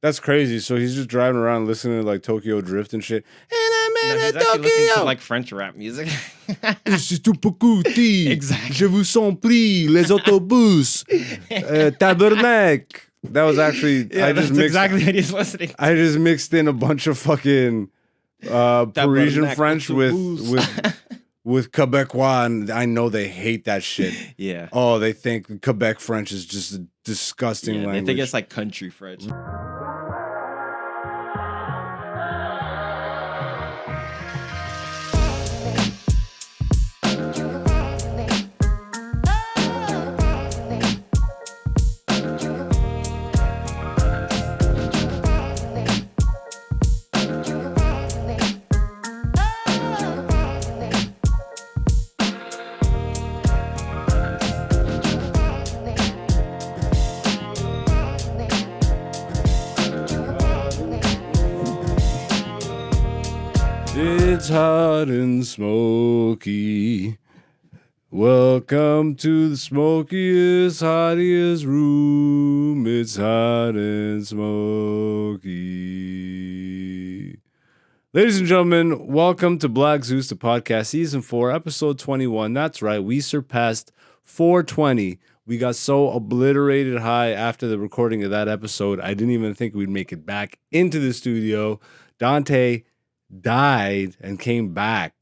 That's crazy. So he's just driving around listening to like Tokyo Drift and shit. No, he's actually listening to like French rap music. Exactly. Je vous en prie, les autobus, tabernacle. That was actually that's exactly what he's listening to. I just mixed in a bunch of fucking Parisian French with Quebecois, and I know they hate that shit. Yeah. Oh, they think Quebec French is just a disgusting language. They think it's like country French. It's hot and smoky. Welcome to the smokiest, hottest room. It's hot and smoky. Ladies and gentlemen, welcome to Black Zeus, the podcast, season 4, episode 21. That's right, we surpassed 420. We got so obliterated high after the recording of that episode, I didn't even think we'd make it back into the studio. Dante died and came back.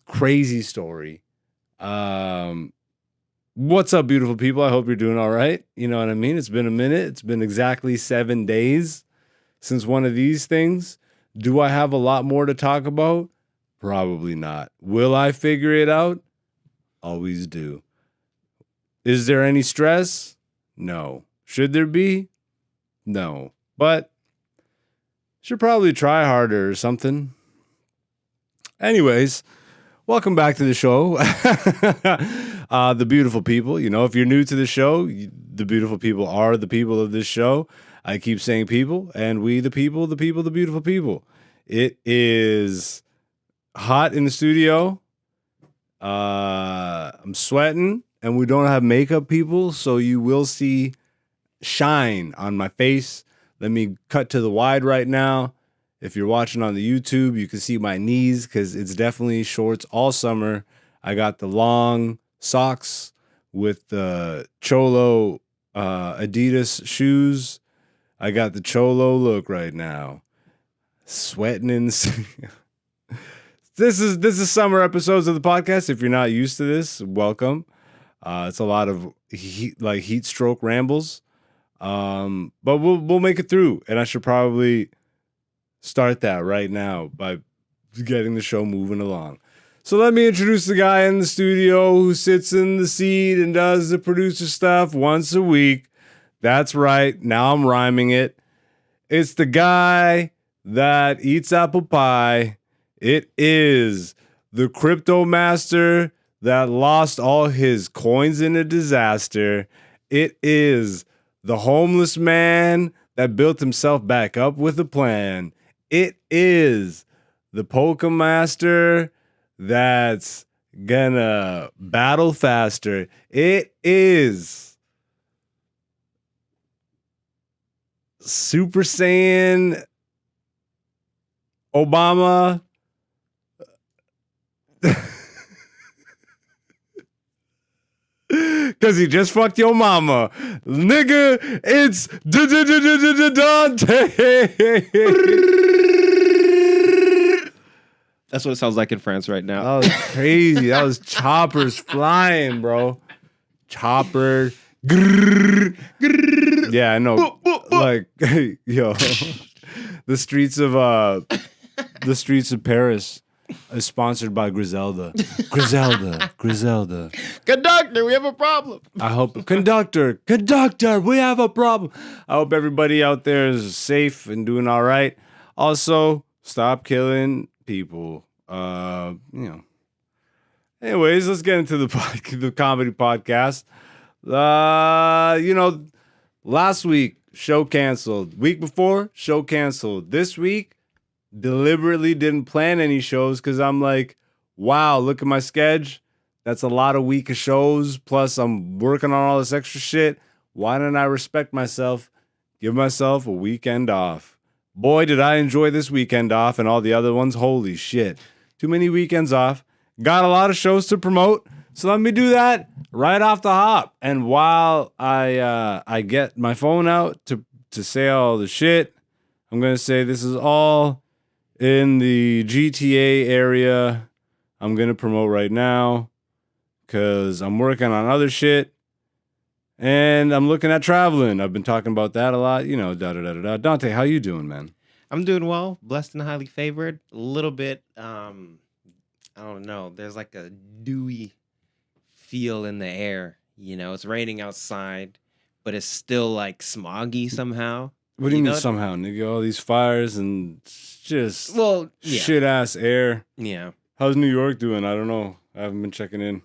Crazy story. What's up, beautiful people? I hope you're doing all right. You know what I mean? It's been a minute. It's been exactly 7 days since one of these things. Do I have a lot more to talk about? Probably not. Will I figure it out? Always do. Is there any stress? No. Should there be? No. But should probably try harder or something. Anyways, welcome back to the show. The beautiful people. You know, if you're new to the show, the beautiful people are the people of this show. I keep saying people, and we, the beautiful people. It is hot in the studio. I'm sweating, and we don't have makeup, people, so you will see shine on my face. Let me cut to the wide right now. If you're watching on the YouTube, you can see my knees because it's definitely shorts all summer. I got the long socks with the Cholo Adidas shoes. I got the Cholo look right now. Sweating in the This is summer episodes of the podcast. If you're not used to this, welcome. It's a lot of heat stroke rambles. But we'll make it through, and I should probably start that right now by getting the show moving along. So let me introduce the guy in the studio who sits in the seat and does the producer stuff once a week. That's right. Now I'm rhyming it. It's the guy that eats apple pie. It is the crypto master that lost all his coins in a disaster. It is the homeless man that built himself back up with a plan. It is the polka master that's gonna battle faster. It is Super Saiyan Obama. Cause he just fucked your mama. Nigga, it's Dante. That's what it sounds like in France right now. That was crazy. That was choppers flying, bro. Chopper. Grrr, grrr. Yeah, I know. Like, yo. The streets of Paris is sponsored by Griselda. Griselda. Conductor, we have a problem. I hope conductor, we have a problem. I hope everybody out there is safe and doing all right. Also, stop killing people. Anyways, let's get into the comedy podcast. Last week show canceled. Week before show canceled. This week deliberately didn't plan any shows because I'm like, wow, look at my schedule. That's a lot of week of shows. Plus, I'm working on all this extra shit. Why don't I respect myself? give myself a weekend off. Boy, did I enjoy this weekend off and all the other ones. Holy shit. Too many weekends off. Got a lot of shows to promote. So let me do that right off the hop. And while I get my phone out to say all the shit, I'm going to say this is all in the GTA area. I'm going to promote right now because I'm working on other shit. And I'm looking at traveling. I've been talking about that a lot. You know, da-da-da-da-da. Dante, how you doing, man? I'm doing well, blessed and highly favored. A little bit, I don't know. There's like a dewy feel in the air. You know, it's raining outside, but it's still like smoggy somehow. What do you mean somehow, nigga? All these fires and just shit-ass air. Yeah. How's New York doing? I don't know. I haven't been checking in.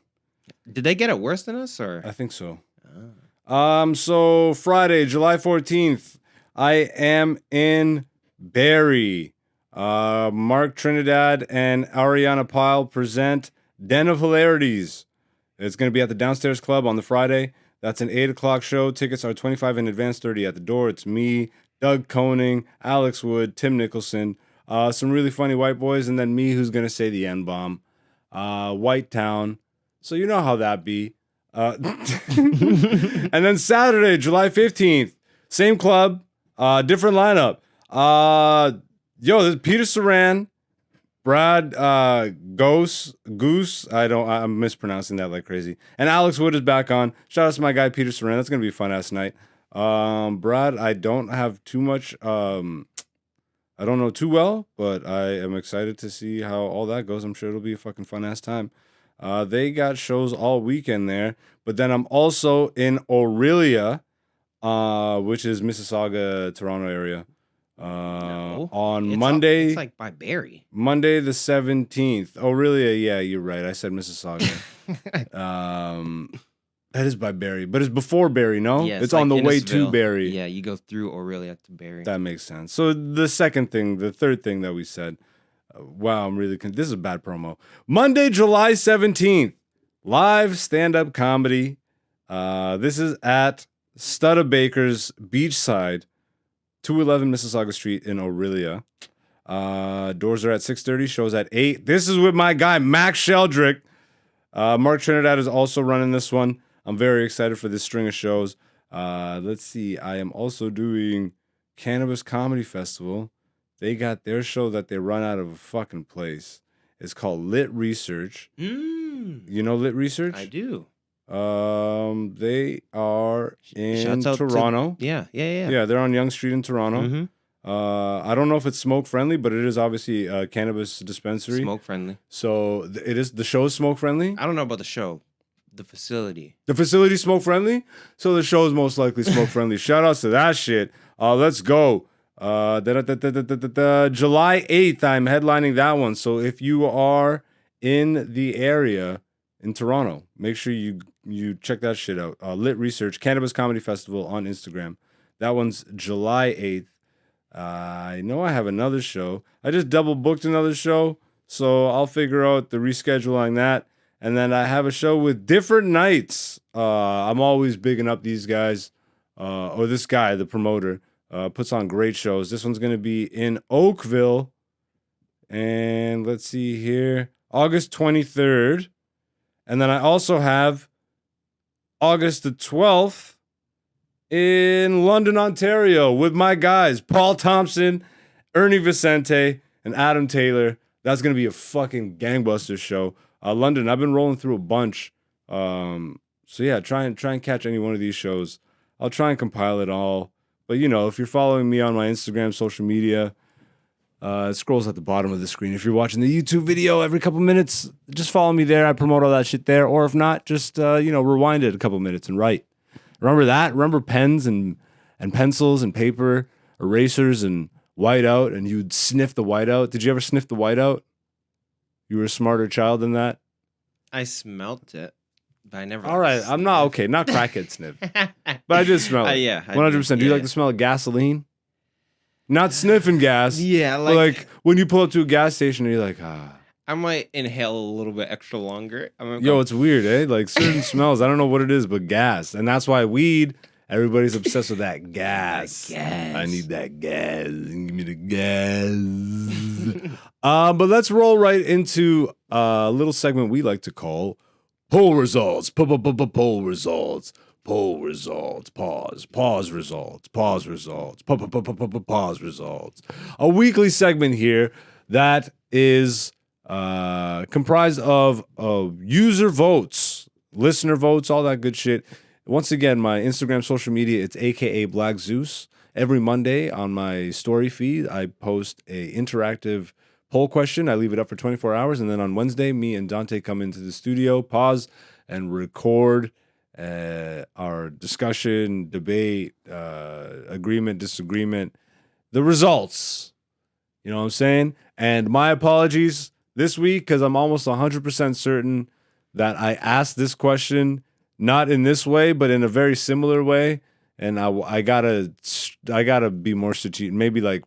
Did they get it worse than us, or? I think so. So Friday, July 14th, I am in Barrie. Mark Trinidad and Ariana Pyle present Den of Hilarities. It's going to be at the Downstairs Club on the Friday. That's an 8 o'clock show. Tickets are $25 in advance, $30 at the door. It's me, Doug Koning, Alex Wood, Tim Nicholson, some really funny white boys, and then me who's going to say the N-bomb. White Town. So you know how that be. And then Saturday, July 15th, same club, different lineup. This is Peter Saran, Brad Goose. I'm mispronouncing that like crazy. And Alex Wood is back on. Shout out to my guy Peter Saran. That's gonna be a fun ass night. Brad, I don't have too much. I don't know too well, but I am excited to see how all that goes. I'm sure it'll be a fucking fun ass time. They got shows all weekend there, but then I'm also in Aurelia, which is Mississauga, Toronto area. On Monday, it's like by Barrie. Monday the 17th. Aurelia, yeah, you're right. I said Mississauga. That is by Barrie, but it's before Barrie, no? Yeah, it's on the way to Barrie. Yeah, you go through Aurelia to Barrie. That makes sense. So the third thing that we said. Wow, I'm really this is a bad promo. Monday, July 17th, live stand-up comedy. This is at Studebaker's Beachside, 211 Mississauga Street in Aurelia. Doors are at 6:30, shows at 8. This is with my guy, Max Sheldrick. Mark Trinidad is also running this one. I'm very excited for this string of shows. Let's see. I am also doing Cannabis Comedy Festival. They got their show that they run out of a fucking place. It's called Lit Research. You know Lit Research? I do. They are in Toronto. Yeah. Yeah, they're on Yonge Street in Toronto. Mm-hmm. I don't know if it's smoke friendly, but it is obviously a cannabis dispensary. Smoke friendly. So it is. The show is smoke friendly. I don't know about the show. The facility. The facility smoke friendly. So the show is most likely smoke friendly. Shout outs to that shit. Let's go. July 8th, I'm headlining that one. So if you are in the area in Toronto, make sure you check that shit out. Lit Research, Cannabis Comedy Festival on Instagram. That one's July 8th. I know I have another show. I just double booked another show, so I'll figure out the reschedule on that. And then I have a show with Different Nights. I'm always bigging up these guys, or this guy, the promoter. Puts on great shows. This one's going to be in Oakville. And let's see here. August 23rd. And then I also have August the 12th in London, Ontario with my guys, Paul Thompson, Ernie Vicente, and Adam Taylor. That's going to be a fucking gangbuster show. London, I've been rolling through a bunch. So yeah, try and catch any one of these shows. I'll try and compile it all. But, you know, if you're following me on my Instagram, social media, it scrolls at the bottom of the screen. If you're watching the YouTube video every couple minutes, just follow me there. I promote all that shit there. Or if not, just, rewind it a couple minutes and write. Remember that? Remember pens and pencils and paper, erasers and whiteout, and you'd sniff the whiteout? Did you ever sniff the whiteout? You were a smarter child than that? I smelt it. But I never. All right, I'm not okay. Not crackhead sniff, but I did smell it. Yeah, 100%. Do you like the smell of gasoline? Not sniffing gas. Yeah, like when you pull up to a gas station and you're like, I might inhale a little bit extra longer. It's weird, eh? Like certain smells, I don't know what it is, but gas, and that's why weed Everybody's obsessed with that gas. gas. I need that gas. Give me the gas. But let's roll right into a little segment we like to call poll results. Poll results. Poll results. Pause results. Pause results. Pause results. A weekly segment here that is comprised of user votes, listener votes, all that good shit. Once again, my Instagram social media, it's AKA Black Zeus. Every Monday on my story feed, I post a interactive poll question. I leave it up for 24 hours. And then on Wednesday, me and Dante come into the studio, pause, and record our discussion, debate, agreement, disagreement, the results. You know what I'm saying? And my apologies this week, because I'm almost 100% certain that I asked this question not in this way, but in a very similar way. And I gotta be more strategic. Maybe like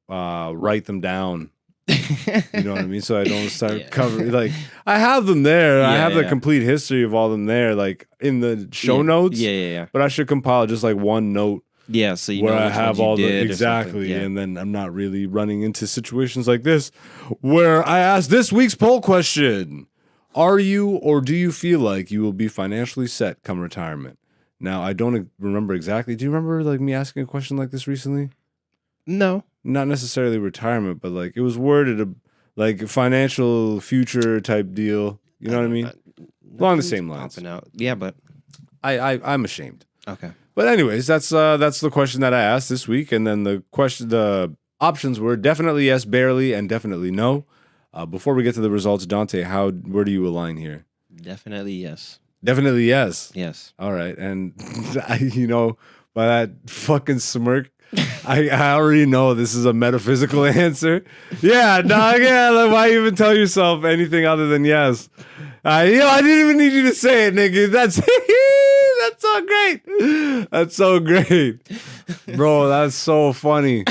write them down. You know what I mean? So I don't start covering. Like I have them there. I have the complete history of all them there, like in the show notes. Yeah. But I should compile just like one note. Yeah, so you where know I have all the exactly, and then I'm not really running into situations like this, where I ask this week's poll question: are you or do you feel like you will be financially set come retirement? Now I don't remember exactly. Do you remember like me asking a question like this recently? No, not necessarily retirement, but like it was worded like financial future type deal. You know what I mean? Along the same lines. Out. Yeah, but I'm ashamed. Okay. But anyways, that's the question that I asked this week, and then the options were definitely yes, barely, and definitely no. Before we get to the results, Dante, where do you align here? Definitely yes. Definitely yes. Yes. All right, and by that fucking smirk, I already know this is a metaphysical answer. Yeah, dog. Yeah, like, why even tell yourself anything other than yes? I didn't even need you to say it, nigga. That's so great. That's so great, bro. That's so funny.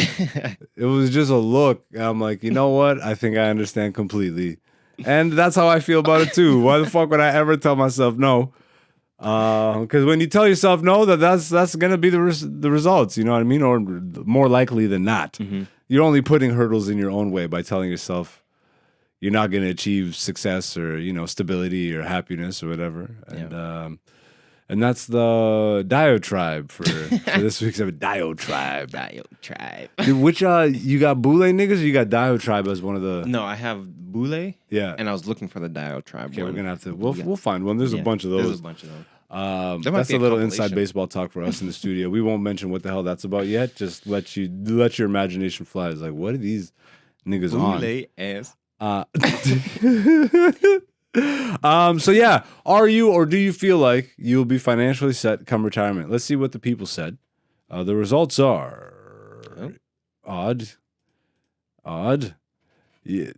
It was just a look. I'm like, you know what? I think I understand completely, and that's how I feel about it too. Why the fuck would I ever tell myself no? Because when you tell yourself no, that's gonna be the results. You know what I mean? Or more likely than not, you're only putting hurdles in your own way by telling yourself you're not gonna achieve success or stability or happiness or whatever. And that's the diatribe for this week's episode. Diatribe. Dude, which you got Boule niggas or you got diatribe as one of the? No, I have Boule. Yeah. And I was looking for the diatribe. Okay, we're gonna have to. We'll find one. There's a bunch of those. There's a bunch of those. That's a little inside baseball talk for us in the studio. We won't mention what the hell that's about yet. Just let your imagination fly. It's like, what are these niggas Boule ass. So yeah, are you or do you feel like you'll be financially set come retirement? Let's see what the people said. The results are odd. Yeah.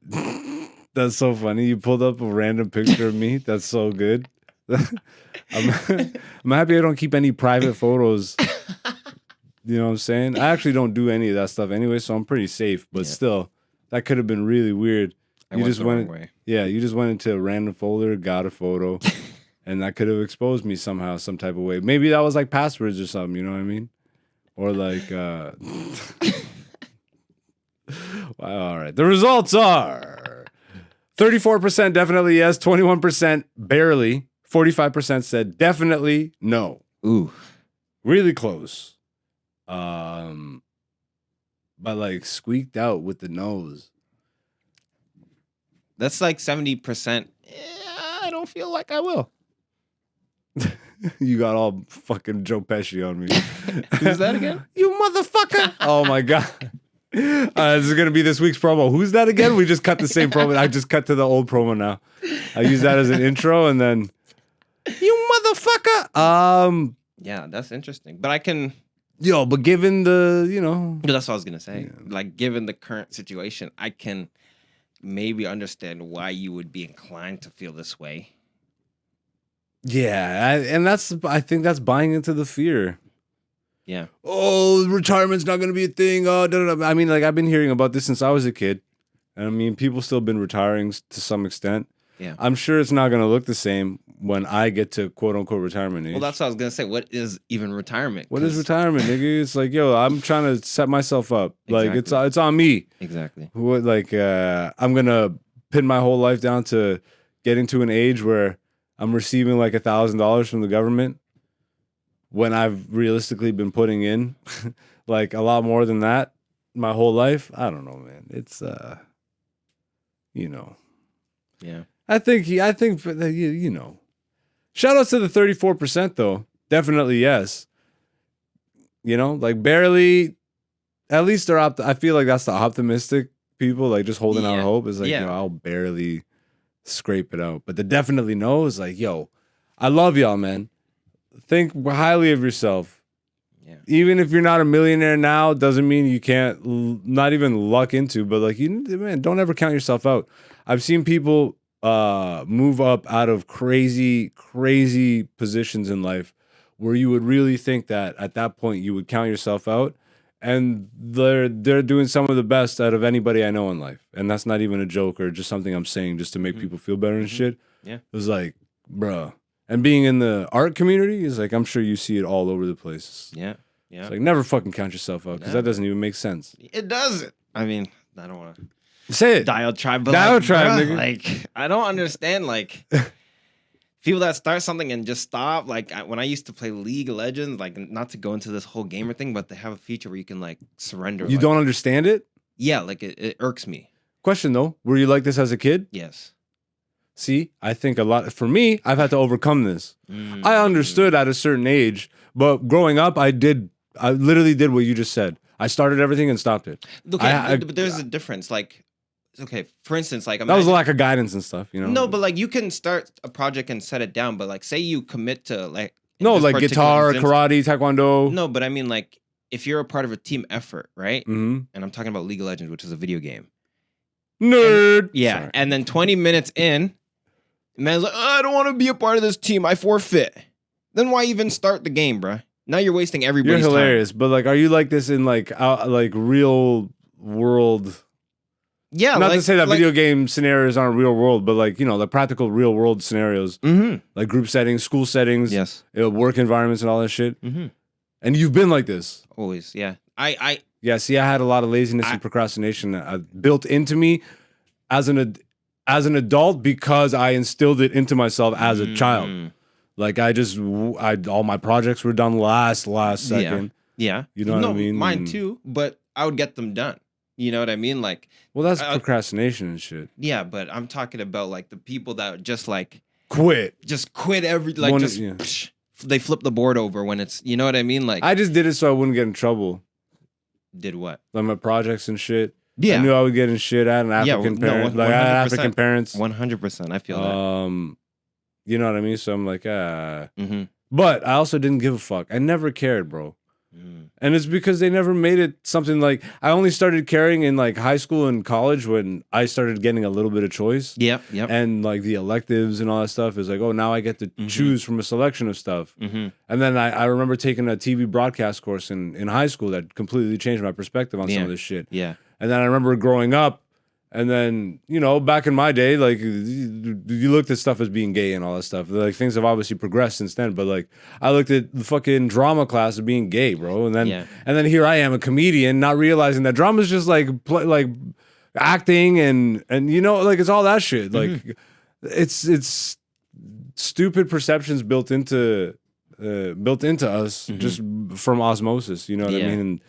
That's so funny. You pulled up a random picture of me. That's so good. I'm happy I don't keep any private photos. You know what I'm saying? I actually don't do any of that stuff anyway, so I'm pretty safe. But still, that could have been really weird. You just went into a random folder, got a photo, and that could have exposed me somehow, some type of way. Maybe that was like passwords or something, you know what I mean? Or like wow, all right. The results are 34% definitely yes, 21% barely, 45% said definitely no. Ooh. Really close. But like squeaked out with the nose. That's like 70%. I don't feel like I will. You got all fucking Joe Pesci on me. Who's that again? You motherfucker. Oh my God. This is going to be this week's promo. Who's that again? We just cut the same promo. I just cut to the old promo now. I use that as an intro and then, you motherfucker. Yeah, that's interesting. But I can... Yo, but given the, That's what I was going to say. Yeah. Like, given the current situation, I can maybe understand why you would be inclined to feel this way. Yeah, I think that's buying into the fear. Yeah. Oh, retirement's not going to be a thing. Oh, I mean, like, I've been hearing about this since I was a kid. And I mean, people still been retiring to some extent. Yeah. I'm sure it's not gonna look the same when I get to quote unquote retirement age. Well, that's what I was gonna say. What is even retirement? What is 'Cause- retirement, nigga? It's like, yo, I'm trying to set myself up. Like Exactly. it's on me. Exactly. What like I'm gonna pin my whole life down to getting to an age where I'm receiving like $1,000 from the government when I've realistically been putting in like a lot more than that my whole life. I don't know, man. It's you know. Yeah. I think you know. Shout out to the 34% though. Definitely yes. You know, like barely. At least they're I feel like that's the optimistic people, like just holding out hope. Is like, Yeah. yo, I'll barely scrape it out. But the definitely no is like, yo, I love y'all, man. Think highly of yourself. Yeah. Even if you're not a millionaire now, doesn't mean you can't not even luck into. But like, man, don't ever count yourself out. I've seen people move up out of crazy positions in life where you would really think that at that point you would count yourself out, and they're doing some of the best out of anybody I know in life, and that's not even a joke or just something I'm saying just to make people feel better and shit. Yeah. It was like, bruh. And being in the art community is like, I'm sure you see it all over the place. Yeah. Yeah. It's like, never fucking count yourself out because that doesn't even make sense. It doesn't. I mean, I don't want to Say it. dial-tribe, but Dial-tribe, nigga. like, I don't understand, like, people that start something and just stop. Like, when I used to play League of Legends, like, not to go into this whole gamer thing, but they have a feature where you can, like, surrender. You like, don't understand it? Yeah, like, it irks me. Question though, were you like this as a kid? Yes. See, I think a lot, for me, I've had to overcome this. I understood at a certain age, but growing up, I literally did what you just said. I started everything and stopped it. Okay, but there's a difference. Like, okay, for instance, like, that was a lack of guidance and stuff, you know? No, but like, you can start a project and set it down, but like, say you commit to like, in no, this like particular guitar, instance- karate, taekwondo. No, but I mean, like, if you're a part of a team effort, right? Mm-hmm. And I'm talking about League of Legends, which is a video game. Nerd. Yeah, Sorry. and then 20 minutes in, the man's like, oh, I don't want to be a part of this team. I forfeit. Then why even start the game, bruh? Now you're wasting You're everybody's hilarious, time. but like, are you like this in like real world? Yeah, Not like, to say that like, video game scenarios aren't real world, but like, you know, the practical real world scenarios, like group settings, school settings, Yes. Work environments, and all that shit. Mm-hmm. And you've been like this. Always, yeah. Yeah, see, I had a lot of laziness and procrastination built into me as an adult because I instilled it into myself as a child. Like all my projects were done last second. Yeah. You know what I mean? Mine too, but I would get them done. You know what I mean? Like, well, that's procrastination and shit. yeah, but I'm talking about like the people that just like quit every like psh, they flip the board over when it's, you know what I mean? Like, I just did it so I wouldn't get in trouble. Did what? Like my projects and shit. Yeah. I knew I would get in shit at an African parent. Like I had African parents. 100%. I feel that. You know what I mean? So I'm like, But I also didn't give a fuck. I never cared, bro. And it's because they never made it something like, I only started caring in like high school and college when I started getting a little bit of choice. Yep. And like the electives and all that stuff is like, oh, now I get to choose from a selection of stuff. And then I remember taking a TV broadcast course in high school that completely changed my perspective on some of this shit. Yeah. And then I remember growing up, and then, you know, back in my day, like, you looked at stuff as being gay and all that stuff. Like, things have obviously progressed since then, but, like, I looked at the fucking drama class as being gay, bro. And then here I am, a comedian, not realizing that drama is just, like, acting and, you know, like, it's all that shit. Like, it's stupid perceptions built into us just from osmosis, you know what I mean?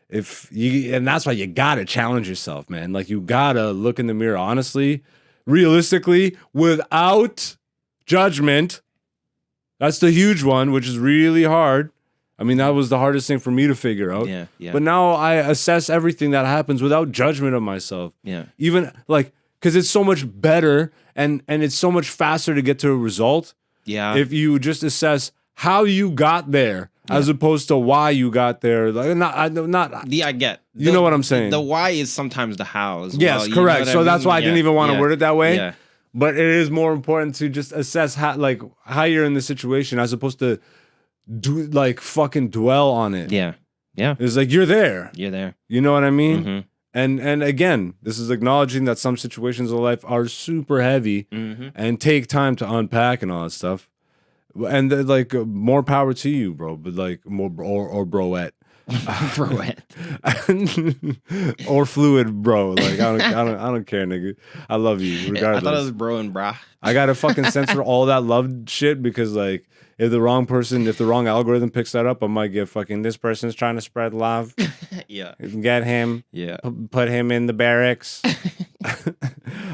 And that's why you gotta challenge yourself, man. Like, you gotta look in the mirror honestly, realistically, without judgment. That's the huge one, which is really hard. I mean, that was the hardest thing for me to figure out. Yeah. But now I assess everything that happens without judgment of myself. Yeah. Even like, because it's so much better and it's so much faster to get to a result. Yeah. If you just assess how you got there. As opposed to why you got there, like I get. You know what I'm saying? The why is sometimes the how as well. Yes, correct. So that's why I didn't even want to word it that way. Yeah. But it is more important to just assess how you're in the situation as opposed to fucking dwell on it. Yeah. Yeah. It's like you're there. You're there. You know what I mean? And again, this is acknowledging that some situations of life are super heavy Mm-hmm. and take time to unpack and all that stuff. And like more power to you, bro. But like more or broette. Broette. Or fluid, bro. Like I don't care, nigga. I love you regardless. I thought it was bro and brah. I gotta fucking censor all that love shit because like if the wrong algorithm picks that up, I might get fucking this person's trying to spread love. Yeah. Get him. Yeah. Put him in the barracks.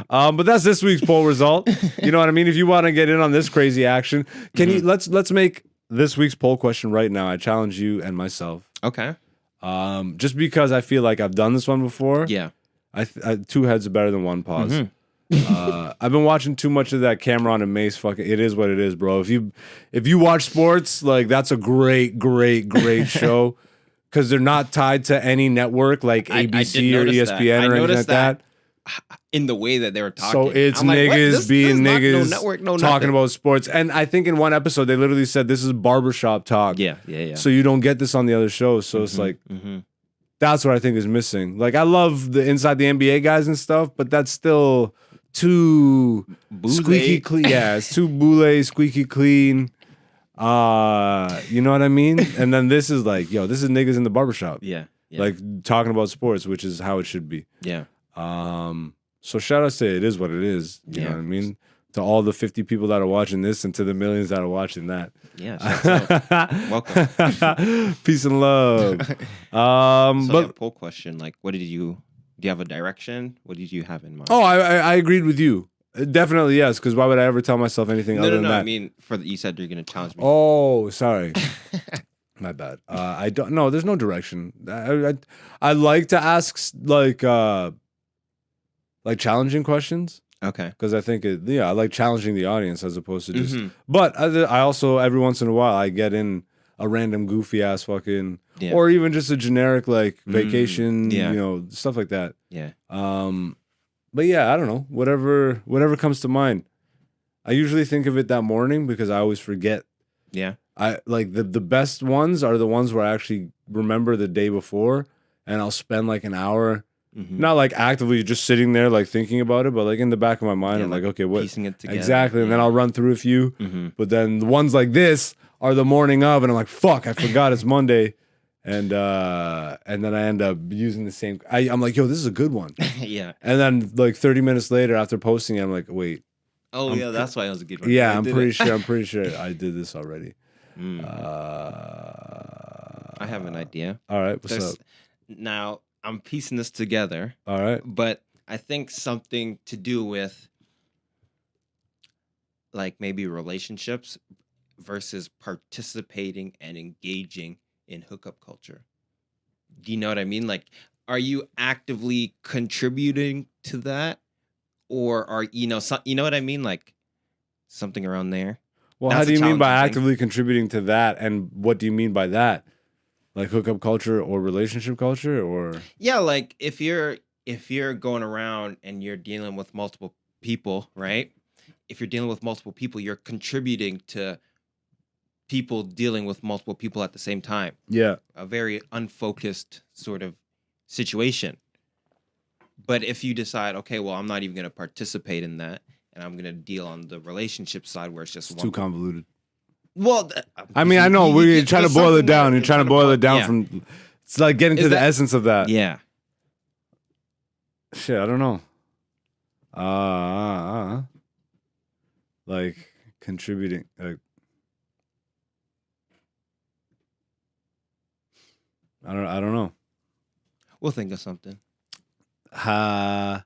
But that's this week's poll result. You know what I mean? If you want to get in on this crazy action, can you let's make this week's poll question right now. I challenge you and myself. Okay. Just because I feel like I've done this one before. Yeah. I two heads are better than one paws. I've been watching too much of that Cameron and Mace fucking. It is what it is, bro. If you watch sports, like that's a great show because they're not tied to any network like ABC or ESPN or anything like that. In the way that they were talking, so it's I'm like, niggas being niggas, no network, no talking nothing. about sports. And I think in one episode they literally said this is barbershop talk. Yeah. So you don't get this on the other shows. So it's like that's what I think is missing. Like I love the inside the NBA guys and stuff, but that's still too squeaky clean. Yeah, it's too boule, squeaky clean. You know what I mean? And then this is like, yo, this is niggas in the barbershop. Yeah. Like talking about sports, which is how it should be. Yeah. So shout out to it is what it is. You know what I mean? To all the 50 people that are watching this and to the millions that are watching that. Yeah. Welcome. Peace and love. But poll question, like, do you have a direction? What did you have in mind? Oh, I agreed with you. Definitely yes, because why would I ever tell myself anything other than that? I mean, you said you're gonna challenge me. Oh, sorry. My bad. I don't know. There's no direction. I like to ask like challenging questions. Okay. Because I think I like challenging the audience as opposed to just. But I also every once in a while I get in a random goofy ass fucking or even just a generic like vacation, you know, stuff like that. Yeah. But yeah, I don't know. Whatever comes to mind. I usually think of it that morning because I always forget. Yeah. I like the best ones are the ones where I actually remember the day before and I'll spend like an hour not like actively just sitting there like thinking about it, but like in the back of my mind I'm like, okay, what piecing it together. Exactly. And then I'll run through a few. But then the ones like this are the morning of and I'm like, fuck, I forgot it's Monday. And then I end up using the same I'm like, yo, this is a good one. Yeah. And then like 30 minutes later after posting it, I'm like, wait. Oh yeah, that's why it was a good one. Yeah, I'm pretty sure I did this already. I have an idea. All right, what's up? Now, I'm piecing this together. All right. But I think something to do with like maybe relationships versus participating and engaging in hookup culture. Do you know what I mean? Like, are you actively contributing to that? Or are you know what I mean? Like something around there. Well, how do you mean by actively contributing to that? And what do you mean by that? Like hookup culture or relationship culture or yeah, like if you're going around and you're dealing with multiple people, right? If you're dealing with multiple people, you're contributing to people dealing with multiple people at the same time. Yeah. A very unfocused sort of situation. But if you decide, okay, well, I'm not even going to participate in that, and I'm going to deal on the relationship side where it's just too convoluted. Well, I mean, I know we're trying to boil it down. You're trying to boil it down from. It's like getting to the essence of that. Yeah. Shit, I don't know. Like contributing. I don't know. We'll think of something. Are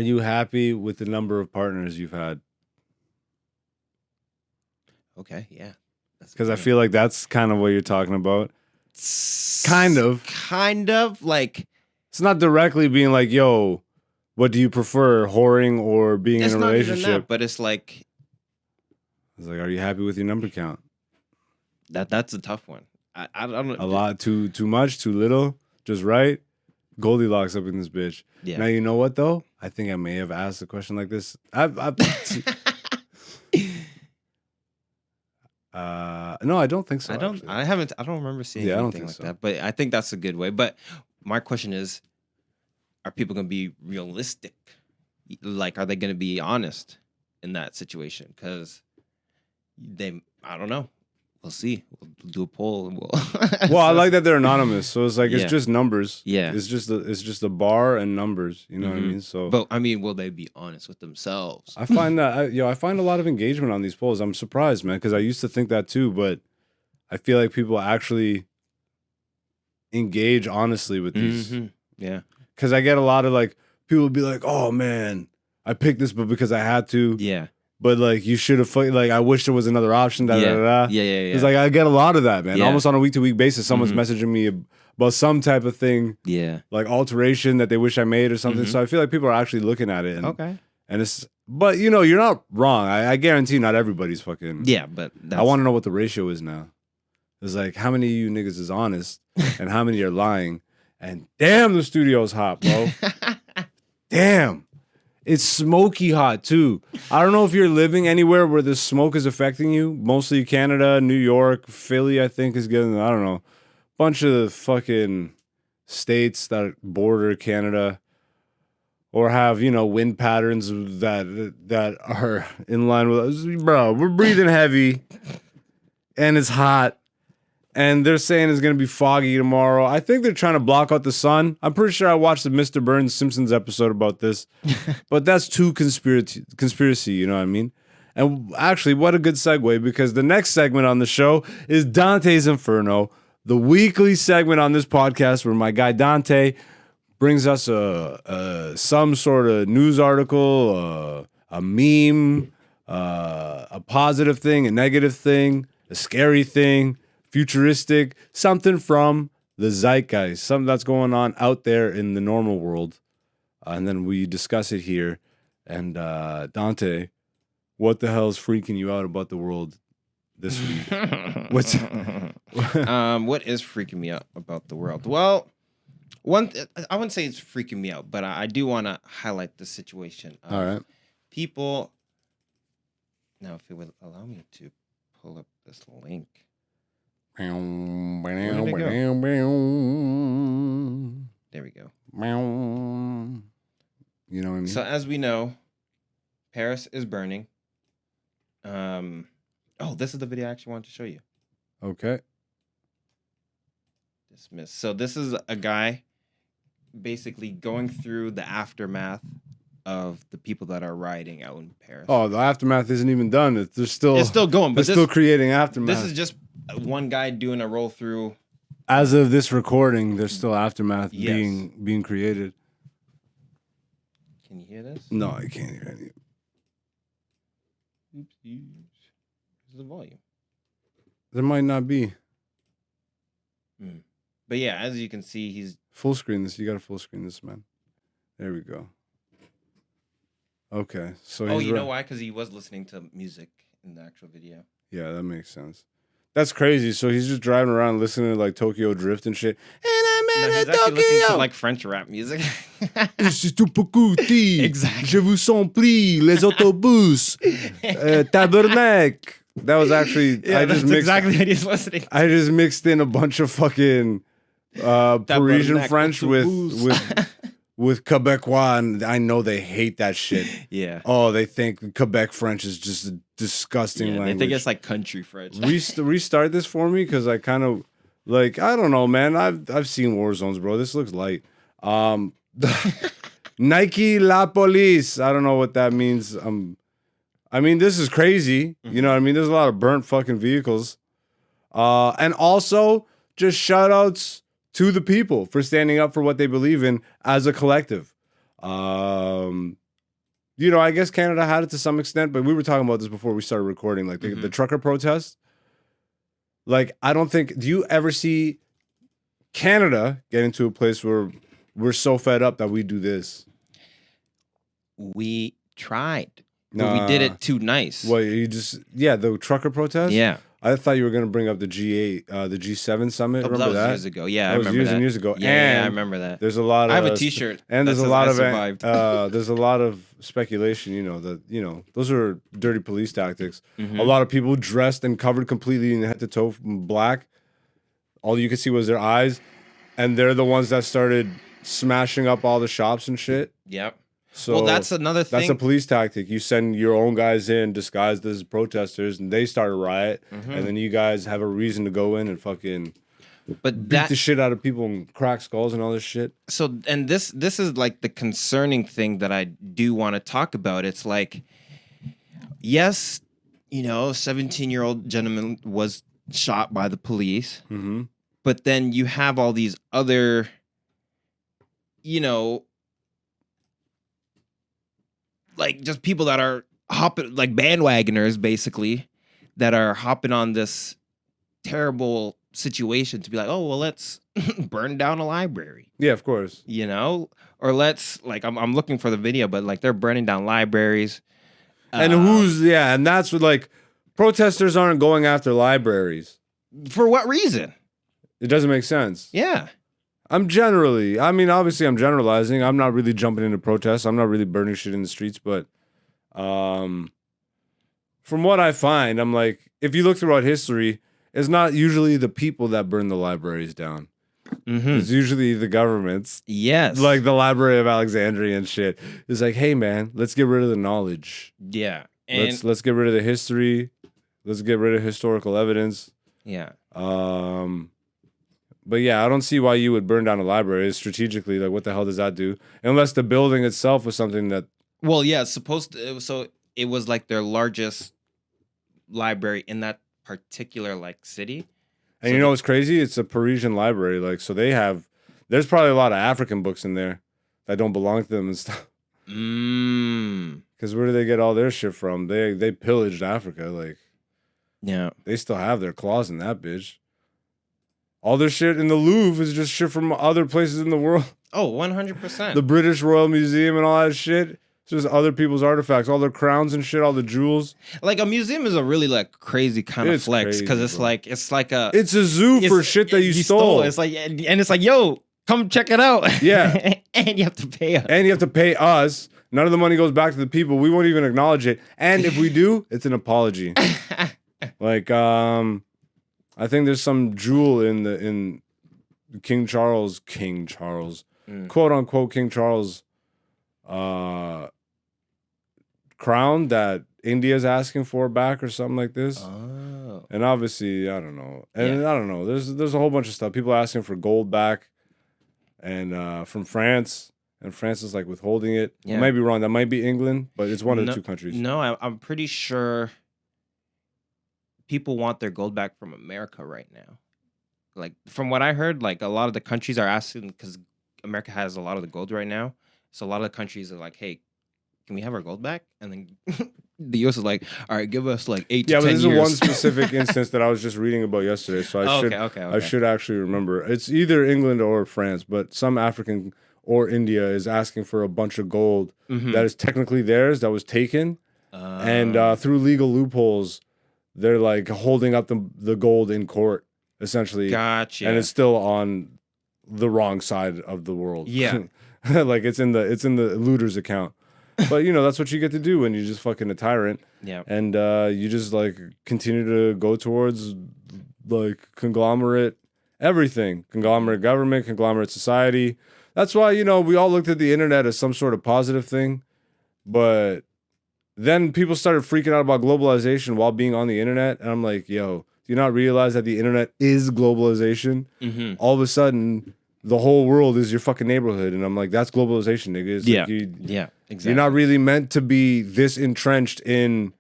you happy with the number of partners you've had? Okay, yeah. Because I feel like that's kind of what you're talking about. Kind of. Like it's not directly being like, yo, what do you prefer, whoring or being in a relationship? Not even that, but it's like, are you happy with your number count? That's a tough one. I don't know. A lot, too much, too little, just right. Goldilocks up in this bitch. Yeah. Now you know what though? I think I may have asked a question like this. No, I don't think so. I don't remember seeing anything like that. But I think that's a good way. But my question is, are people going to be realistic? Like, are they going to be honest in that situation? Because I don't know. We'll see. We'll do a poll and we'll. Well, I like that they're anonymous, so it's like Yeah. it's just numbers. Yeah. It's just a bar and numbers. You know what I mean? So, But I mean, will they be honest with themselves? I find that I find a lot of engagement on these polls. I'm surprised, man, because I used to think that too, but I feel like people actually engage honestly with these. Yeah. Because I get a lot of like people be like, "Oh man, I picked this, but because I had to." Yeah. But like you should have like I wish there was another option. Da, da, da, da. Yeah. It's like I get a lot of that, man. Yeah. Almost on a week-to-week basis, someone's messaging me about some type of thing, like alteration that they wish I made or something. So I feel like people are actually looking at it. And, Okay. And it's, but you know, you're not wrong. I guarantee not everybody's fucking. Yeah, but I want to know what the ratio is now. It's like how many of you niggas is honest and how many are lying. And damn, the studio's hot, bro. Damn. It's smoky hot too. I don't know if you're living anywhere where the smoke is affecting you. Mostly Canada, New York, Philly, I think is getting, I don't know, bunch of fucking states that border Canada or have, you know, wind patterns that are in line with us. Bro, we're breathing heavy and it's hot. And they're saying it's going to be foggy tomorrow. I think they're trying to block out the sun. I'm pretty sure I watched the Mr. Burns Simpsons episode about this. But that's too conspiracy, you know what I mean? And actually, what a good segue, because the next segment on the show is Dantes Inferno, the weekly segment on this podcast where my guy Dante brings us some sort of news article, a meme, a positive thing, a negative thing, a scary thing, futuristic, something from the zeitgeist, something that's going on out there in the normal world. And then we discuss it here. And Dante, what the hell is freaking you out about the world this week? What is freaking me out about the world? Well, I wouldn't say it's freaking me out, but I do want to highlight the situation. All right. People, now if it would allow me to pull up this link. There we go. You know what I mean? So as we know, Paris is burning. This is the video I actually wanted to show you. Okay. Dismiss. So this is a guy basically going through the aftermath of the people that are rioting out in Paris. Oh, the aftermath isn't even done. It's still going, but they're still creating aftermath. This is just one guy doing a roll through. As of this recording, there's still aftermath Yes. being created. Can you hear this? No, I can't hear any. Oops. This is the volume. There might not be. But yeah, as you can see, he's Full screen this. You got to full screen this, man. There we go. Okay. So you know why? Because he was listening to music in the actual video. Yeah, that makes sense. That's crazy. So he's just driving around listening to like Tokyo Drift and shit. And I'm No, in he's actually Tokyo. listening to like French rap music. Exactly. Je vous en prie, les autobus. Tabernacle. That was actually exactly what he's listening. I just mixed in a bunch of fucking Parisian French with Quebecois, and I know they hate that shit. Yeah. Oh, they think Quebec French is just a disgusting language. They think it's like country French. Restart this for me, because I kind of like, I don't know, man. I've seen war zones, bro. This looks light. Nike La Police. I don't know what that means. I mean, this is crazy. You know what I mean? There's a lot of burnt fucking vehicles. And also, just shout outs to the people for standing up for what they believe in as a collective. You know, I guess Canada had it to some extent, but we were talking about this before we started recording, like the trucker protest. Like, I don't think, do you ever see Canada get into a place where we're so fed up that we do this? We tried. But we did it too nice. Well, the trucker protest? Yeah. I thought you were going to bring up the G8, the G7 summit. Remember that? Years ago. Yeah, I was remember that. Years ago. Yeah, I remember that. There's a lot of. I have a T-shirt. And there's that a says lot I of. survived. There's a lot of speculation. You know that. You know those are dirty police tactics. A lot of people dressed and covered completely in head to toe from black. All you could see was their eyes. And they're the ones that started smashing up all the shops and shit. Yep. So Well, that's another thing. That's a police tactic. You send your own guys in disguised as protesters, and they start a riot, and then you guys have a reason to go in and fucking beat the shit out of people and crack skulls and all this shit. So, and this is like the concerning thing that I do want to talk about. It's like, yes, you know, 17-year-old gentleman was shot by the police, but then you have all these other, you know, like just people that are hopping, like bandwagoners, basically, that are hopping on this terrible situation to be like, oh, well, let's burn down a library. Yeah, of course. You know, or let's like, I'm looking for the video, but like they're burning down libraries. And and that's what, like, protesters aren't going after libraries. For what reason? It doesn't make sense. Yeah. Obviously I'm generalizing. I'm not really jumping into protests. I'm not really burning shit in the streets, but from what I find, I'm like, if you look throughout history, it's not usually the people that burn the libraries down. It's usually the governments. Yes. Like the Library of Alexandria and shit. It's like, hey man, let's get rid of the knowledge. Yeah. And Let's get rid of the history. Let's get rid of historical evidence. Yeah. But yeah, I don't see why you would burn down a library strategically. Like, what the hell does that do? Unless the building itself was something that. Well, yeah, it's supposed to. So it was like their largest library in that particular like city. And so you know what's crazy? It's a Parisian library. Like, so there's probably a lot of African books in there that don't belong to them and stuff. Because where do they get all their shit from? They pillaged Africa. Like, yeah, they still have their claws in that bitch. All their shit in the Louvre is just shit from other places in the world. Oh, 100%. The British Royal Museum and all that shit. It's just other people's artifacts, all their crowns and shit, all the jewels. Like, a museum is a really like crazy kind of flex, because it's like it's a zoo for shit that you stole. It's like, and it's like, yo, come check it out. Yeah. And you have to pay us. And you have to pay us. None of the money goes back to the people. We won't even acknowledge it. And if we do, it's an apology. Like, I think there's some jewel in King Charles, quote unquote King Charles crown that India's asking for back or something like this. Oh. And obviously, I don't know. And I don't know. There's a whole bunch of stuff. People asking for gold back, and from France, and France is like withholding it. Yeah. I might be wrong. That might be England, but it's one of the two countries. No, I'm pretty sure people want their gold back from America right now. Like, from what I heard, like, a lot of the countries are asking, because America has a lot of the gold right now. So a lot of the countries are like, hey, can we have our gold back? And then the U.S. is like, all right, give us like 8 to 10 years. Yeah, but this is one specific instance that I was just reading about yesterday. So I I should actually remember. It's either England or France, but some African or India is asking for a bunch of gold that is technically theirs, that was taken. And through legal loopholes, they're like holding up the gold in court, essentially. Gotcha. And it's still on the wrong side of the world. Yeah. Like it's in the looter's account. But you know, that's what you get to do when you're just fucking a tyrant. Yeah. And you just like continue to go towards like conglomerate everything. Conglomerate government, conglomerate society. That's why, you know, we all looked at the internet as some sort of positive thing. But then people started freaking out about globalization while being on the internet. And I'm like, yo, do you not realize that the internet is globalization? All of a sudden, the whole world is your fucking neighborhood. And I'm like, that's globalization, nigga. It's like exactly. You're not really meant to be this entrenched in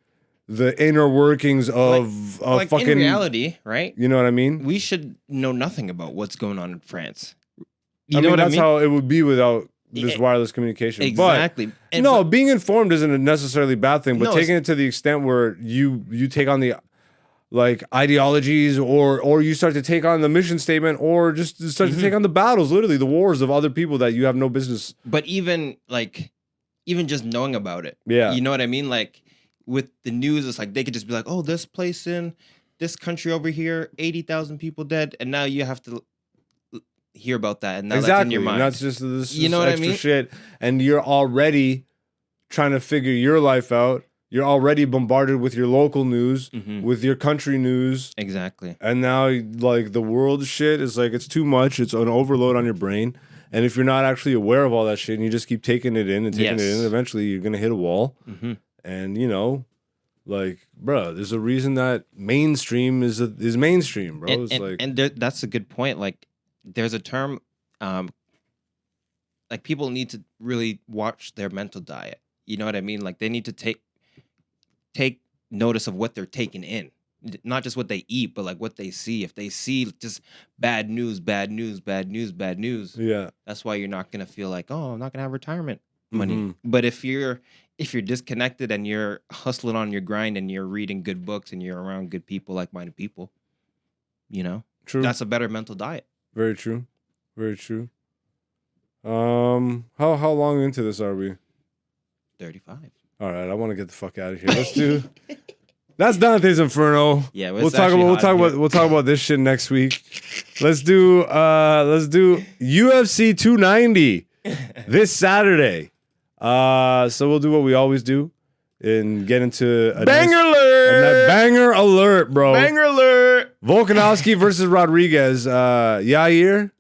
the inner workings of like fucking... in reality, right? You know what I mean? We should know nothing about what's going on in France. You know what I mean? That's how it would be without this wireless communication. Exactly. But being informed isn't a necessarily bad thing, but taking it to the extent where you take on the like ideologies or you start to take on the mission statement or just start to take on the battles, literally the wars of other people that you have no business. But even just knowing about it. Yeah. You know what I mean? Like with the news, it's like they could just be like, oh, this place in this country over here, 80,000 people dead. And now you have to hear about that, and now that's in your mind. That's just this you know what extra I mean? shit, and you're already trying to figure your life out. you're already bombarded with your local news, with your country news. Exactly. And now, like, the world shit is like, it's too much. It's an overload on your brain. And if you're not actually aware of all that shit and you just keep taking it in and taking it in, eventually you're going to hit a wall. And, you know, like, bro, there's a reason that mainstream is mainstream, bro. It's that's a good point. Like, there's a term, like, people need to really watch their mental diet. You know what I mean? Like, they need to take notice of what they're taking in. Not just what they eat, but like what they see. If they see just bad news, yeah, that's why you're not gonna feel like, oh, I'm not gonna have retirement money. But if you're disconnected and you're hustling on your grind and you're reading good books and you're around good people, like-minded people, you know, that's a better mental diet. Very true, very true. How long into this are we? 35. All right, I want to get the fuck out of here. Let's do. That's Dantes Inferno. Yeah, we'll talk about this shit next week. Let's do UFC 290 this Saturday. So we'll do what we always do and get into a banger alert. Banger alert, bro. Banger alert. Volkanovski versus Rodriguez. Yair.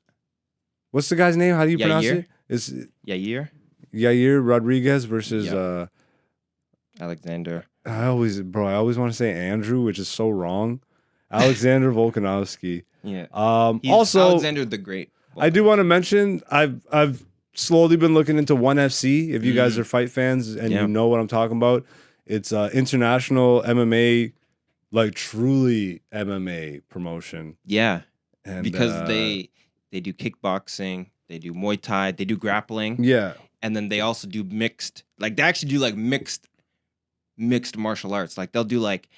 What's the guy's name? How do you pronounce it? It's Yair Rodriguez versus Alexander. I always want to say Andrew, which is so wrong. Alexander Volkanovski. Yeah. He's also Alexander the Great. I do want to mention I've slowly been looking into ONE FC. If you guys are fight fans and you know what I'm talking about, it's international MMA, like truly MMA promotion. Yeah. And because they do kickboxing, they do Muay Thai, they do grappling. Yeah. And then they also do mixed, like they actually do like mixed martial arts. Like they'll do like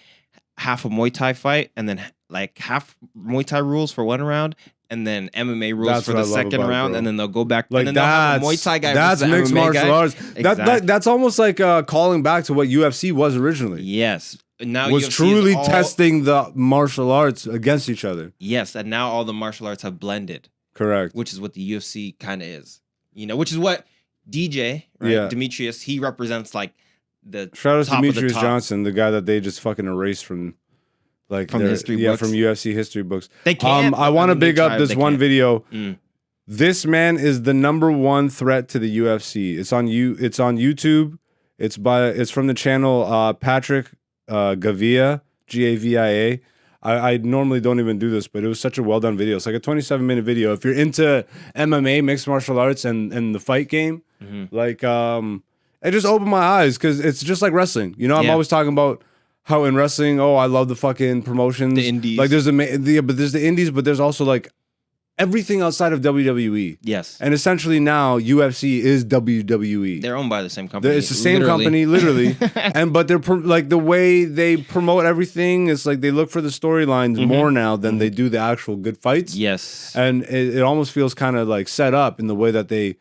half a Muay Thai fight and then like half Muay Thai rules for one round and then MMA rules for the second round, and then they'll go back. Like and then they'll have a Muay Thai guy. That's versus mixed MMA martial guy. arts. Exactly. That's almost like calling back to what UFC was originally. Yes. Now was UFC truly testing the martial arts against each other. Yes, and now all the martial arts have blended. Correct. Which is what the UFC kind of is. You know, which is what DJ, right? Demetrius, he represents like the shout out to Demetrius top. Johnson, the guy that they just fucking erased from like from history books. From UFC history books. They can't. I want to big up this one video. This man is the #1 threat to the UFC. It's on YouTube. It's from the channel Patrick Gavia, Gavia. I normally don't even do this, but it was such a well done video. It's like a 27-minute video. If you're into MMA, mixed martial arts, and the fight game, like it just opened my eyes because it's just like wrestling. You know, I'm always talking about how in wrestling, I love the fucking promotions, the indies. Like there's there's the indies, but there's also like everything outside of WWE. Yes. And essentially now UFC is WWE. They're owned by the same company. It's the same company, literally. But they're like the way they promote everything is like they look for the storylines more now than they do the actual good fights. Yes. And it almost feels kind of like set up in the way that they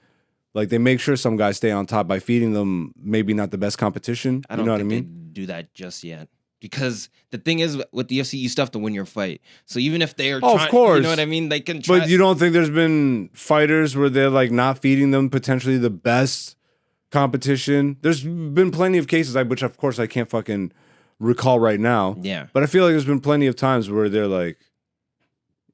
make sure some guys stay on top by feeding them maybe not the best competition. I don't know what I think mean? they do that just yet. Because the thing is, with the UFC, you still have to win your fight. So even if they are trying, of course. you know what I mean? They can try. But you don't think there's been fighters where they're like not feeding them potentially the best competition? There's been plenty of cases, which of course I can't fucking recall right now. Yeah. But I feel like there's been plenty of times where they're like,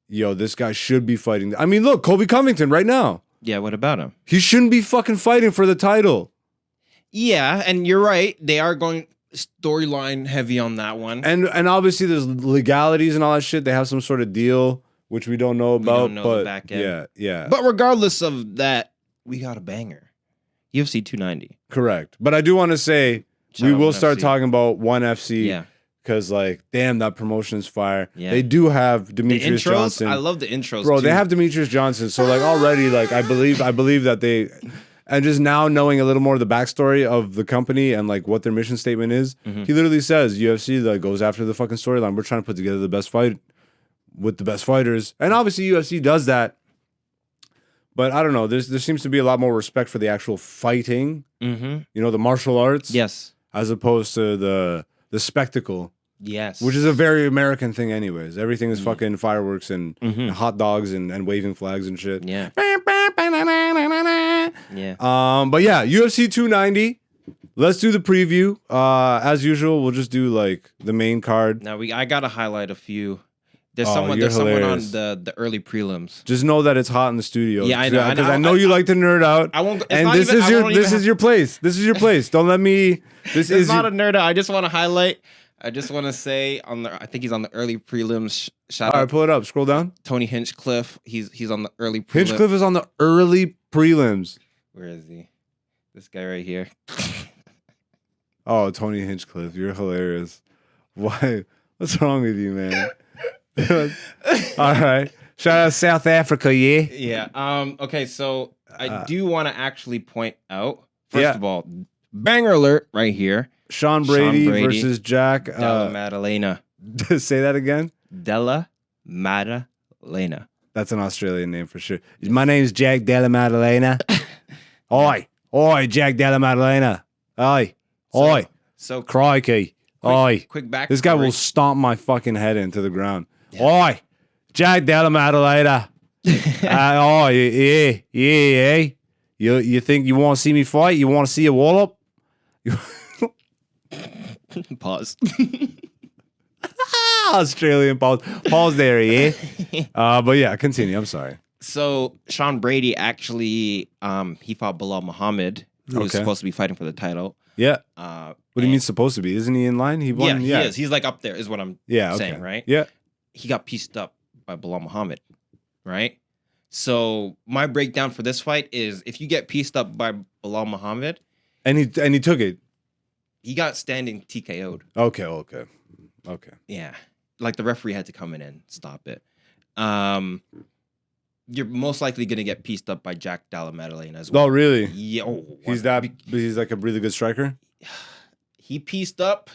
yo, this guy should be fighting. I mean, look, Colby Covington right now. Yeah, what about him? He shouldn't be fucking fighting for the title. Yeah, and you're right. They are going storyline heavy on that one. And obviously there's legalities and all that shit. They have some sort of deal, which we don't know about. We don't know but the back end. Yeah. But regardless of that, we got a banger. UFC 290. Correct. But I do want to say, we will start talking about ONE FC. Yeah. Because, like, damn, that promotion is fire. Yeah. They do have Demetrius Johnson. I love the intros, bro. too. They have Demetrius Johnson. So, like, already, like, I believe that they, and just now knowing a little more of the backstory of the company and like what their mission statement is, he literally says UFC like goes after the fucking storyline. We're trying to put together the best fight with the best fighters, and obviously UFC does that. But I don't know. There seems to be a lot more respect for the actual fighting. You know, the martial arts. Yes. As opposed to the spectacle. Yes. Which is a very American thing anyways. Everything is fucking fireworks and hot dogs and waving flags and shit. Yeah. Yeah. But yeah, UFC 290. let's do the preview. As usual, we'll just do like the main card. Now I gotta highlight a few. There's Oh, someone. you're There's someone on hilarious. the early prelims. Just know that it's hot in the studio. Yeah, I know. Because I know you like to nerd out. I won't. It's And not this even, is I your won't even this have- is your place. This is your place. Don't let me. This It's is not your- a nerd out. I just want to highlight. I just want to say I think he's on the early prelims. Shout All out right, pull it up. Scroll down. Tony Hinchcliffe. He's on the early prelims. Hinchcliffe is on the early prelims. Where is he? This guy right here. Oh, Tony Hinchcliffe, you're hilarious. Why? What's wrong with you, man? All right. Shout out South Africa, yeah. Yeah. Okay. So I do want to actually point out. Yeah. First of all, banger alert right here. Sean Brady, Brady, versus Jack. Della Maddalena. Say that again. Della Maddalena. That's an Australian name for sure. My name's Jack Della Maddalena. Oi, Jack Della Maddalena. Oi, oi, So crikey. Oi. quick back. This guy will stomp my fucking head into the ground. Oi, Jack Della Maddalena. Oh, yeah. You think you want to see me fight? You want to see a wallop? Pause. Australian pause. Pause there, yeah. But yeah, continue. I'm sorry. So Sean Brady actually, he fought Bilal Muhammad, who was Okay. supposed to be fighting for the title. Yeah. What What do you mean supposed to be? Isn't he in line? He won. Yeah, he is. He's like up there, is what I'm Yeah. Okay. saying, right? Yeah. He got pieced up by Bilal Muhammad, right? So my breakdown for this fight is if you get pieced up by Bilal Muhammad, And he took it. he got standing TKO'd. Okay. Yeah. Like the referee had to come in and stop it. You're most likely gonna get pieced up by Jack Della Maddalena as well. Oh, really? Yeah. He's like a really good striker. He pieced up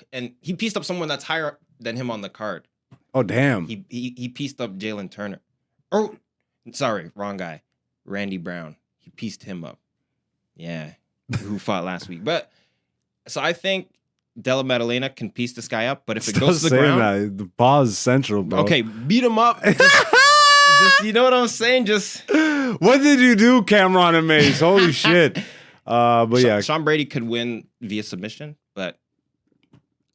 someone that's higher than him on the card. Oh, damn. He pieced up Jalen Turner. Oh, sorry, wrong guy. Randy Brown. He pieced him up. Yeah, who fought last week. But so I think Della Maddalena can piece this guy up. But if it goes to the saying ground, that. The pause is central, bro. okay, beat him up. Just you know what I'm saying? Just What did you do, Cameron and Mace? Holy shit. But yeah. Sean Brady could win via submission, but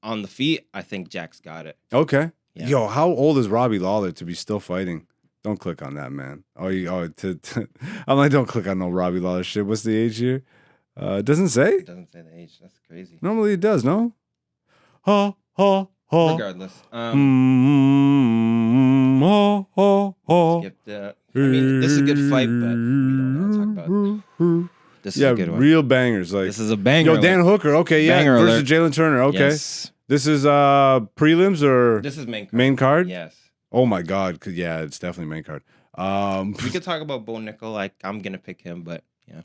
on the feet, I think Jack's got it. Okay. Yeah. Yo, how old is Robbie Lawler to be still fighting? Don't click on that, man. I'm like, don't click on no Robbie Lawler shit. What's the age here? It doesn't say. It doesn't say the age. That's crazy. Normally it does, no? Ha. Regardless, skip that. I mean, this is a good fight, but we don't want to talk about. This is Yeah, a good one. real bangers. Like, This is a banger. yo, Dan Hooker. Okay, yeah, Banger versus alert. Jalen Turner. Okay, Yes. this is prelims or This is main card. main card. Yes. Oh my god, yeah, it's definitely main card. We could talk about Bo Nickel. Like I'm gonna pick him, but yeah.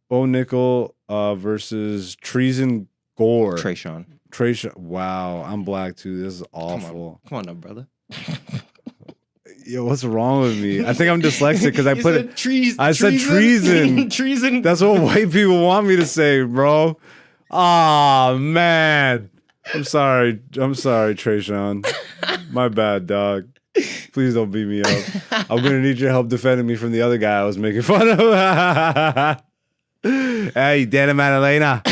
Bo Nickel versus Treason Gore. Trayshawn. Trayshawn. Wow, I'm black too. This is awful. Come on now, brother. Yo, what's wrong with me? I think I'm dyslexic because I You put said it. I said treason. treason. That's what white people want me to say, bro. Ah, man. I'm sorry, Trayshawn. My bad, dog. Please don't beat me up. I'm gonna need your help defending me from the other guy I was making fun of. Hey, Dana Maddalena.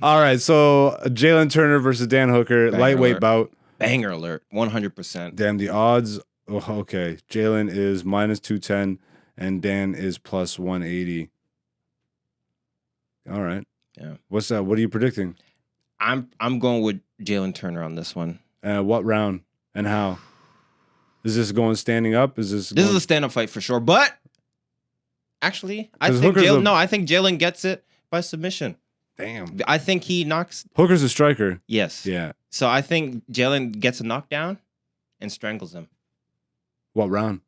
All right, so Jalen Turner versus Dan Hooker, Banger lightweight alert. bout. Banger alert. 100%. Damn, the odds. Oh, okay, Jalen is -210 and Dan is +180. All right. Yeah. What's that? What are you predicting? I'm going with Jalen Turner on this one. What round and how? Is this going standing up? Is this? This is a stand-up fight for sure. But actually, I 'Cause think Hooker's I think Jalen gets it by submission. damn. I think he knocks. Hooker's a striker. Yes. Yeah. So I think Jalen gets a knockdown and strangles him. What round?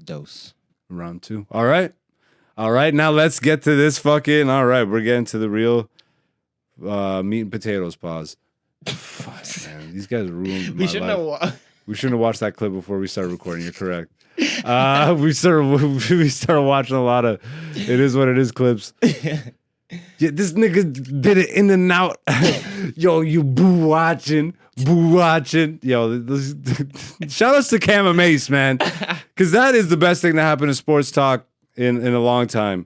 Dose. Round 2. All right. Now let's get to this fucking. All right, we're getting to the real meat and potatoes. Pause. Fuck, man. These guys ruined my We shouldn't life. have. We shouldn't have watched that clip before we started recording. You're correct. We started watching a lot of it is what it is clips. Yeah, this nigga did it in and out. Yo, you boo watching. Yo, shout outs to Cam and Mace, man. Because that is the best thing that happened in sports talk in a long time.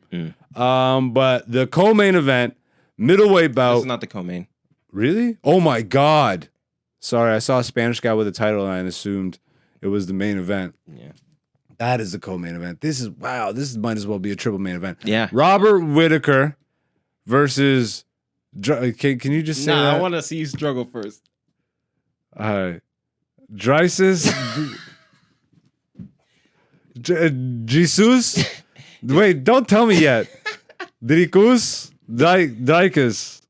But the co-main event, middleweight bout. This is not the co-main. Really? Oh my God. Sorry, I saw a Spanish guy with a title and I assumed it was the main event. Yeah. That is the co-main event. This might as well be a triple main event. Yeah. Robert Whittaker versus. Can you just say that? I want to see you struggle first. All right. Drysis. Jesus. Wait, don't tell me yet. Dricus. Dricus.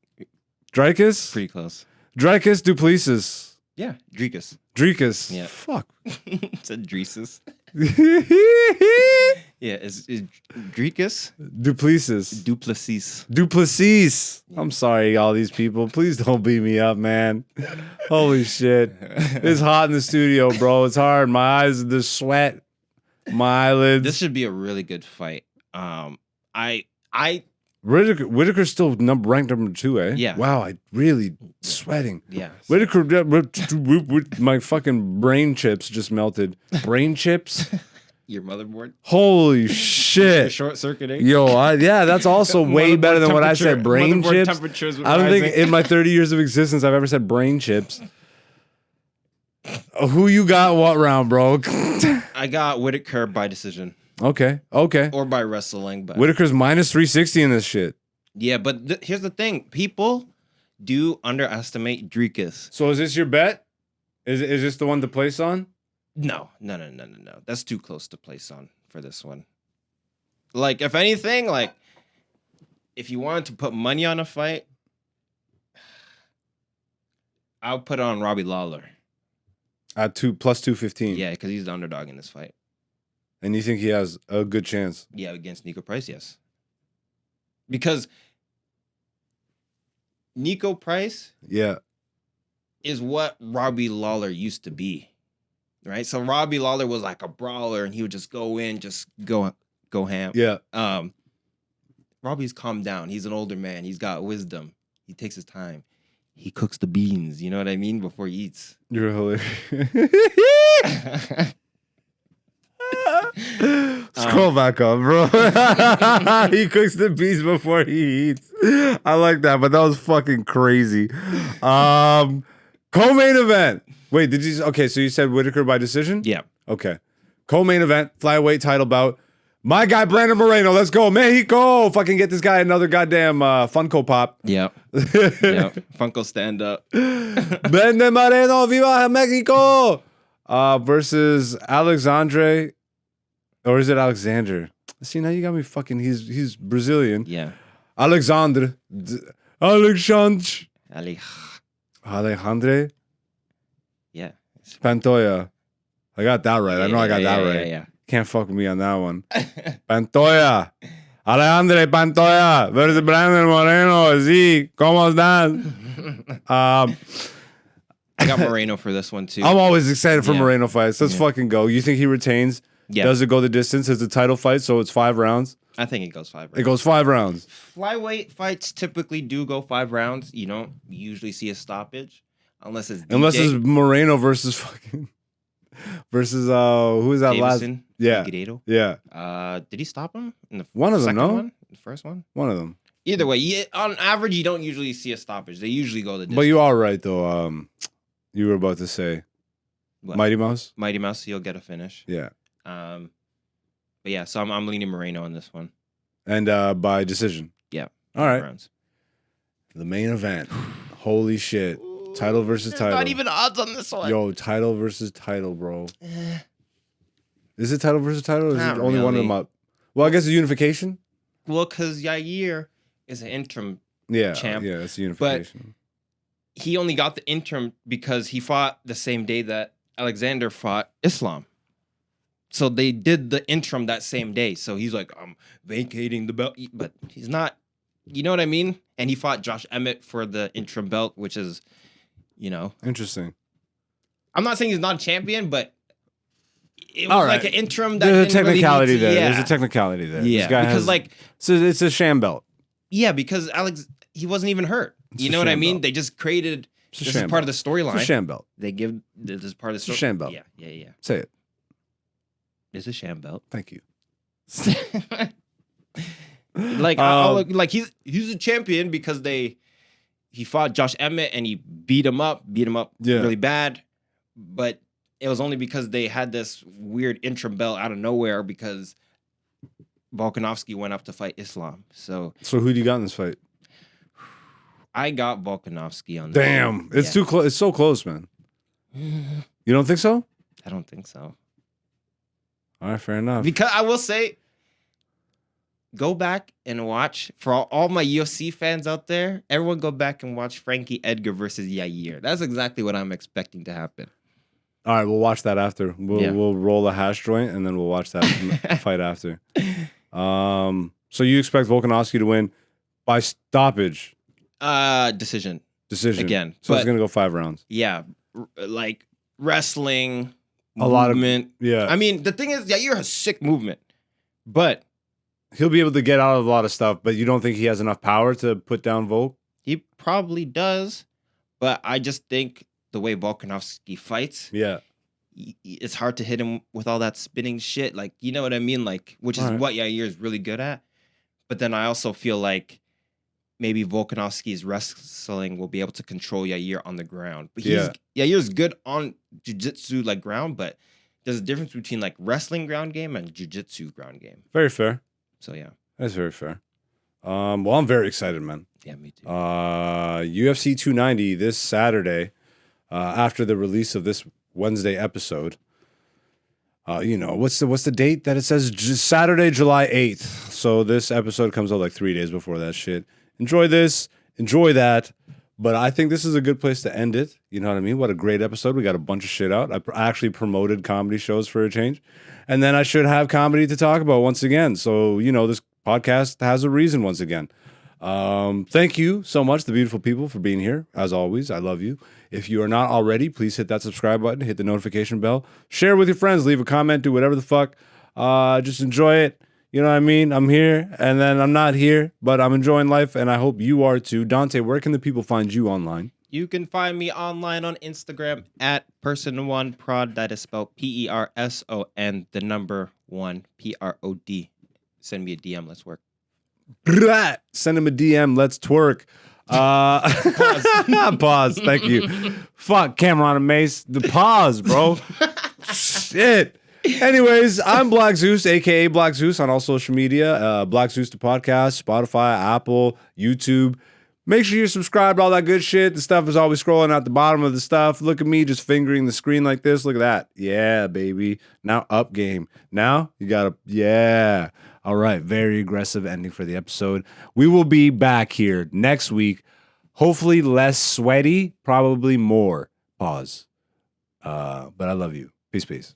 Dricus? Pretty close. Dricus Duplessis. Yeah, Dricus. Dricus. Yeah. Fuck. It's a Dreesus. Yeah, it's Dricus Duplessis. Duplessis. I'm sorry, all these people. Please don't beat me up, man. Holy shit. It's hot in the studio, bro. It's hard. My eyes, the sweat, my eyelids. This should be a really good fight. Whittaker's still ranked number 2, eh? Yeah. Wow, I really sweating. Yeah. Whittaker, my fucking brain chips just melted. Brain chips? Your motherboard? Holy shit. Short circuiting? Yo, that's also way better than what I said. Brain chips? I don't think in my 30 years of existence I've ever said brain chips. Who you got what round, bro? I got Whittaker by decision. Okay. Or by wrestling. But Whittaker's minus 360 in this shit. yeah, but here's the thing. People do underestimate Dricus. So is this your bet? Is this the one to place on? No. That's too close to place on for this one. Like, if anything, like, if you wanted to put money on a fight, I'll put it on Robbie Lawler. At plus 215. Yeah, because he's the underdog in this fight. And you think he has a good chance? Yeah, against Nico Price, yes. Because Nico Price is what Robbie Lawler used to be. Right? So Robbie Lawler was like a brawler and he would just go in, just go ham. Yeah. Robbie's calmed down. He's an older man. He's got wisdom. He takes his time. He cooks the beans, you know what I mean, before he eats. You're hilarious. Scroll back up, bro. He cooks the beans before he eats. I like that, but that was fucking crazy. Co-main event. Wait, okay, so you said Whittaker by decision? Yeah. Okay. Co-main event, flyweight title bout. My guy, Brandon Moreno. Let's go, Mexico. Fucking get this guy another goddamn Funko Pop. Yeah. Yeah. Funko stand up. Brandon Moreno, viva Mexico. Versus Alexandre. Or is it Alexander? See, now you got me fucking... He's Brazilian. Yeah. Alexandre. Alejandre? Yeah. Pantoja. I got that right. I know I got that right. Yeah. Can't fuck with me on that one. Pantoja. Alejandre Pantoja versus Brandon Moreno. Sí, ¿cómo estás? I got Moreno for this one, too. I'm always excited for Moreno fights. Let's fucking go. You think he retains? Yeah. Does it go the distance? It's a title fight, so it's 5 rounds? I think it goes 5 rounds. It goes 5 rounds. Flyweight fights typically do go 5 rounds. You don't usually see a stoppage unless it's Moreno versus fucking versus who is that Davison, last? Yeah. Figueiredo. Yeah. Did he stop him in the one of them? second No, one? The first one. One of them. Either way, on average, you don't usually see a stoppage. They usually go the distance. But you are right though. You were about to say What? Mighty Mouse. Mighty Mouse, he'll get a finish. Yeah. But yeah, so I'm leaning Moreno on this one. And by decision. Yeah. All right. Rounds. The main event. Holy shit. Title versus title. Not even odds on this one. Yo, title versus title, bro. Is it title versus title? Or is Not it only one of really. them up? Well, I guess it's unification. Well, because Yair is an interim. Yeah. Champ. Yeah, it's unification. He only got the interim because he fought the same day that Alexander fought Islam. So they did the interim that same day. So he's like, I'm vacating the belt. But he's not, you know what I mean? And he fought Josh Emmett for the interim belt, which is, Interesting. I'm not saying he's not a champion, but it was All like right. an interim that There's a didn't really technicality need to- there. Yeah. There's a technicality there. Yeah, This guy because so it's a sham belt. yeah, because he wasn't even hurt. It's You a know what I sham mean? belt. They just created, It's a this is sham part of belt. the storyline. It's a sham belt. They give, this is part of the It's story. a sham belt. Yeah. Say it. It's a sham belt. Thank you. Like, like he's a champion because he fought Josh Emmett and he beat him up really bad. But it was only because they had this weird interim belt out of nowhere because Volkanovski went up to fight Islam. So who do you got in this fight? I got Volkanovski on this. Damn, it's too close. It's so close, man. You don't think so? I don't think so. All right, fair enough. Because I will say, go back and watch, for all my UFC fans out there, everyone go back and watch Frankie Edgar versus Yair. That's exactly what I'm expecting to happen. All right, we'll watch that after. We'll roll a hash joint and then we'll watch that fight after. So you expect Volkanovski to win by stoppage? Decision again. So it's gonna go 5 rounds. Yeah, like wrestling, a lot of movement. Yeah. I mean, the thing is, Yair has sick movement, but he'll be able to get out of a lot of stuff. But you don't think he has enough power to put down Volk? He probably does, but I just think the way Volkanovski fights, it's hard to hit him with all that spinning shit. Like, you know what I mean? Like, which is what Yair is really good at. But then I also feel like maybe Volkanovski's wrestling will be able to control Yair on the ground. But Yair's good on jiu-jitsu, like ground, but there's a difference between like wrestling ground game and jiu-jitsu ground game. Very fair. So yeah. That's very fair. Well, I'm very excited, man. Yeah, me too. UFC 290 this Saturday, after the release of this Wednesday episode. You know, what's the date that it says? Saturday, July 8th. So this episode comes out like 3 days before that shit. Enjoy this, enjoy that. But I think this is a good place to end it. You know what I mean? What a great episode. We got a bunch of shit out. I actually promoted comedy shows for a change. And then I should have comedy to talk about once again. So, you know, this podcast has a reason once again. Thank you so much, the beautiful people, for being here. As always, I love you. If you are not already, please hit that subscribe button, hit the notification bell, share with your friends, leave a comment, do whatever the fuck. Just enjoy it. You know what I mean? I'm here, and then I'm not here, but I'm enjoying life, and I hope you are too. Dante, where can the people find you online? You can find me online on Instagram at person1prod. That is spelled PERSON, the number 1, PROD. Send me a DM. Let's work. Send him a DM. Let's twerk. Pause. Thank you. Fuck, Cameron and Mace. The pause, bro. Shit. Anyways, I'm Black Zeus, aka Black Zeus, on all social media. Black Zeus the podcast, Spotify, Apple, YouTube. Make sure you're subscribed to all that good shit. The stuff is always scrolling out the bottom of the stuff. Look at me just fingering the screen like this. Look at that. Yeah, baby. Now up game. Now you gotta, yeah. All right, very aggressive ending for the episode. We will be back here next week. Hopefully less sweaty, probably more. Pause. But I love you. Peace, peace.